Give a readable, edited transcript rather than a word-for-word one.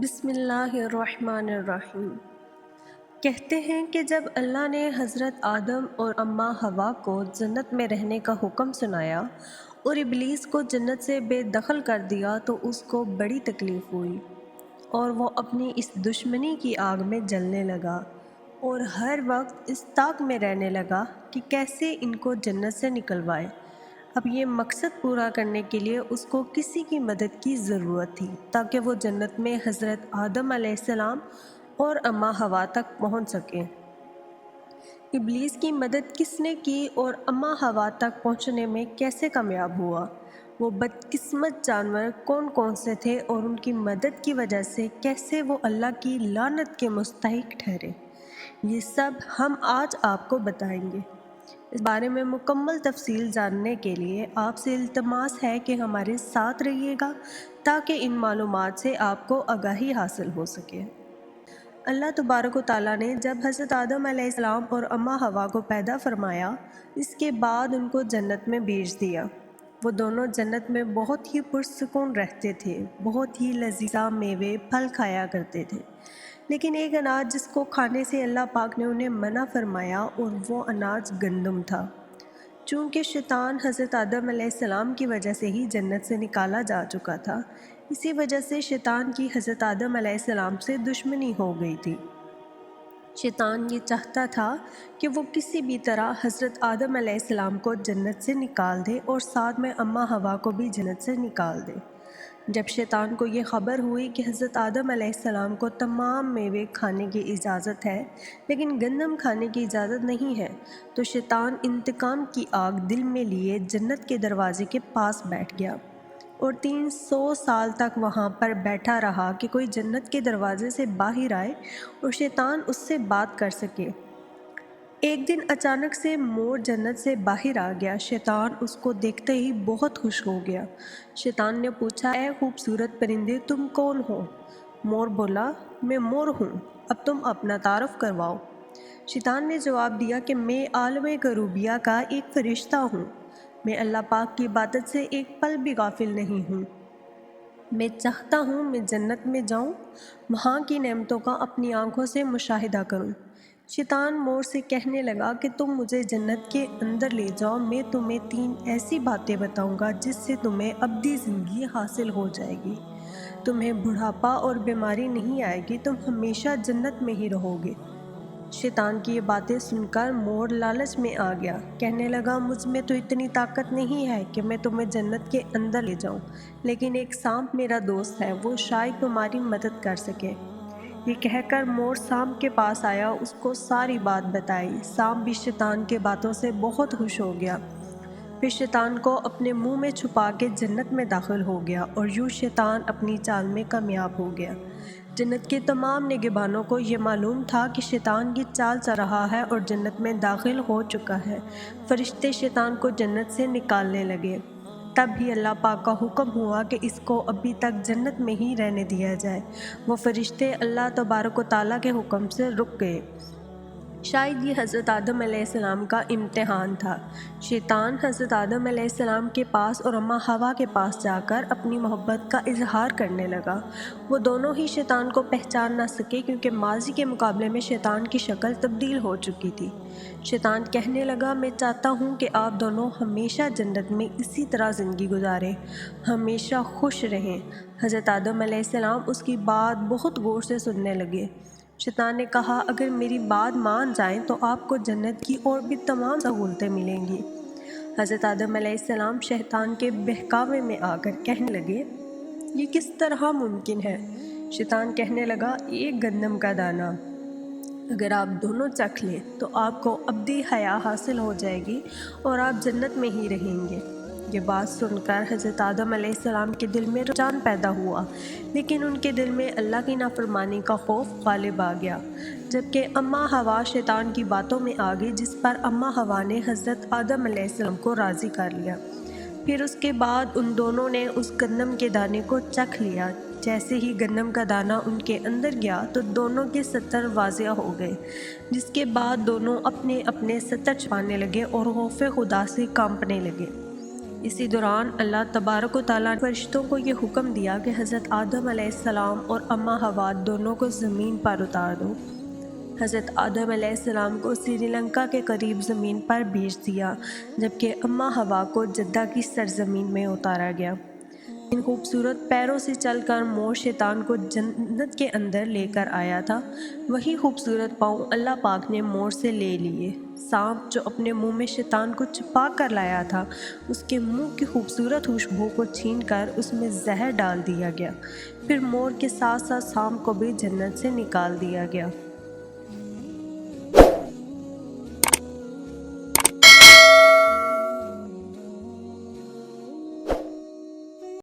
بسم اللہ الرحمن الرحیم۔ کہتے ہیں کہ جب اللہ نے حضرت آدم اور اماں حوا کو جنت میں رہنے کا حکم سنایا اور ابلیس کو جنت سے بے دخل کر دیا تو اس کو بڑی تکلیف ہوئی اور وہ اپنی اس دشمنی کی آگ میں جلنے لگا اور ہر وقت اس طاق میں رہنے لگا کہ کیسے ان کو جنت سے نکلوائے۔ اب یہ مقصد پورا کرنے کے لیے اس کو کسی کی مدد کی ضرورت تھی تاکہ وہ جنت میں حضرت آدم علیہ السلام اور اماں حوا تک پہنچ سکے۔ ابلیس کی مدد کس نے کی اور اماں حوا تک پہنچنے میں کیسے کامیاب ہوا؟ وہ بدقسمت جانور کون کون سے تھے اور ان کی مدد کی وجہ سے کیسے وہ اللہ کی لعنت کے مستحق ٹھہرے؟ یہ سب ہم آج آپ کو بتائیں گے۔ اس بارے میں مکمل تفصیل جاننے کے لیے آپ سے التماس ہے کہ ہمارے ساتھ رہیے گا تاکہ ان معلومات سے آپ کو آگاہی حاصل ہو سکے۔ اللہ تبارک و تعالیٰ نے جب حضرت آدم علیہ السلام اور اماں حوا کو پیدا فرمایا، اس کے بعد ان کو جنت میں بھیج دیا۔ وہ دونوں جنت میں بہت ہی پرسکون رہتے تھے، بہت ہی لذیذ میوے پھل کھایا کرتے تھے، لیکن ایک اناج جس کو کھانے سے اللہ پاک نے انہیں منع فرمایا اور وہ اناج گندم تھا۔ چونکہ شیطان حضرت آدم علیہ السلام کی وجہ سے ہی جنت سے نکالا جا چکا تھا، اسی وجہ سے شیطان کی حضرت آدم علیہ السلام سے دشمنی ہو گئی تھی۔ شیطان یہ چاہتا تھا کہ وہ کسی بھی طرح حضرت آدم علیہ السلام کو جنت سے نکال دے اور ساتھ میں اماں حوا کو بھی جنت سے نکال دے۔ جب شیطان کو یہ خبر ہوئی کہ حضرت آدم علیہ السلام کو تمام میوے کھانے کی اجازت ہے لیکن گندم کھانے کی اجازت نہیں ہے، تو شیطان انتقام کی آگ دل میں لیے جنت کے دروازے کے پاس بیٹھ گیا اور 300 سال تک وہاں پر بیٹھا رہا کہ کوئی جنت کے دروازے سے باہر آئے اور شیطان اس سے بات کر سکے۔ ایک دن اچانک سے مور جنت سے باہر آ گیا۔ شیطان اس کو دیکھتے ہی بہت خوش ہو گیا۔ شیطان نے پوچھا، اے خوبصورت پرندے، تم کون ہو؟ مور بولا، میں مور ہوں، اب تم اپنا تعارف کرواؤ۔ شیطان نے جواب دیا کہ میں عالم کروبیہ کا ایک فرشتہ ہوں، میں اللہ پاک کی عبادت سے ایک پل بھی غافل نہیں ہوں، میں چاہتا ہوں میں جنت میں جاؤں، وہاں کی نعمتوں کا اپنی آنکھوں سے مشاہدہ کروں۔ شیطان مور سے کہنے لگا کہ تم مجھے جنت کے اندر لے جاؤ، میں تمہیں 3 ایسی باتیں بتاؤں گا جس سے تمہیں ابدی زندگی حاصل ہو جائے گی، تمہیں بڑھاپا اور بیماری نہیں آئے گی، تم ہمیشہ جنت میں ہی رہو گے۔ شیطان کی یہ باتیں سن کر مور لالچ میں آ گیا، کہنے لگا مجھ میں تو اتنی طاقت نہیں ہے کہ میں تمہیں جنت کے اندر لے جاؤں، لیکن ایک سانپ میرا دوست ہے، وہ شاید تمہاری مدد کر سکے۔ یہ کہہ کر مور سانپ کے پاس آیا، اس کو ساری بات بتائی۔ سانپ بھی شیطان کے باتوں سے بہت خوش ہو گیا، پھر شیطان کو اپنے منہ میں چھپا کے جنت میں داخل ہو گیا اور یوں شیطان اپنی چال میں کامیاب ہو گیا۔ جنت کے تمام نگہبانوں کو یہ معلوم تھا کہ شیطان یہ چال چل رہا ہے اور جنت میں داخل ہو چکا ہے۔ فرشتے شیطان کو جنت سے نکالنے لگے، تب ہی اللہ پاک کا حکم ہوا کہ اس کو ابھی تک جنت میں ہی رہنے دیا جائے۔ وہ فرشتے اللہ تبارک و تعالیٰ کے حکم سے رک گئے۔ شاید یہ حضرت آدم علیہ السلام کا امتحان تھا۔ شیطان حضرت آدم علیہ السلام کے پاس اور اماں حوا کے پاس جا کر اپنی محبت کا اظہار کرنے لگا۔ وہ دونوں ہی شیطان کو پہچان نہ سکے کیونکہ ماضی کے مقابلے میں شیطان کی شکل تبدیل ہو چکی تھی۔ شیطان کہنے لگا، میں چاہتا ہوں کہ آپ دونوں ہمیشہ جنت میں اسی طرح زندگی گزاریں، ہمیشہ خوش رہیں۔ حضرت آدم علیہ السلام اس کی بات بہت غور سے سننے لگے۔ شیطان نے کہا، اگر میری بات مان جائیں تو آپ کو جنت کی اور بھی تمام سہولتیں ملیں گی۔ حضرت آدم علیہ السلام شیطان کے بہکاوے میں آ کر کہنے لگے، یہ کس طرح ممکن ہے؟ شیطان کہنے لگا، ایک گندم کا دانہ اگر آپ دونوں چکھ لیں تو آپ کو ابدی حیا حاصل ہو جائے گی اور آپ جنت میں ہی رہیں گے۔ یہ بات سن کر حضرت آدم علیہ السلام کے دل میں رجحان پیدا ہوا، لیکن ان کے دل میں اللہ کی نافرمانی کا خوف غالب آ گیا، جبکہ اماں حوا شیطان کی باتوں میں آ گئی، جس پر اماں حوا نے حضرت آدم علیہ السلام کو راضی کر لیا۔ پھر اس کے بعد ان دونوں نے اس گندم کے دانے کو چکھ لیا۔ جیسے ہی گندم کا دانہ ان کے اندر گیا تو دونوں کے ستر واضح ہو گئے، جس کے بعد دونوں اپنے اپنے ستر چھپانے لگے اور خوف خدا سے کانپنے لگے۔ اسی دوران اللہ تبارک و تعالیٰ نے فرشتوں کو یہ حکم دیا کہ حضرت آدم علیہ السلام اور اماں حوا دونوں کو زمین پر اتار دو۔ حضرت آدم علیہ السلام کو سری لنکا کے قریب زمین پر بھیج دیا، جبکہ اماں حوا کو جدہ کی سرزمین میں اتارا گیا۔ ان خوبصورت پیروں سے چل کر مور شیطان کو جنت کے اندر لے کر آیا تھا، وہی خوبصورت پاؤں اللہ پاک نے مور سے لے لیے۔ سانپ جو اپنے منہ میں شیطان کو چھپا کر لایا تھا، اس کے منہ کی خوبصورت خوشبو کو چھین کر اس میں زہر ڈال دیا گیا، پھر مور کے ساتھ ساتھ سانپ کو بھی جنت سے نکال دیا گیا۔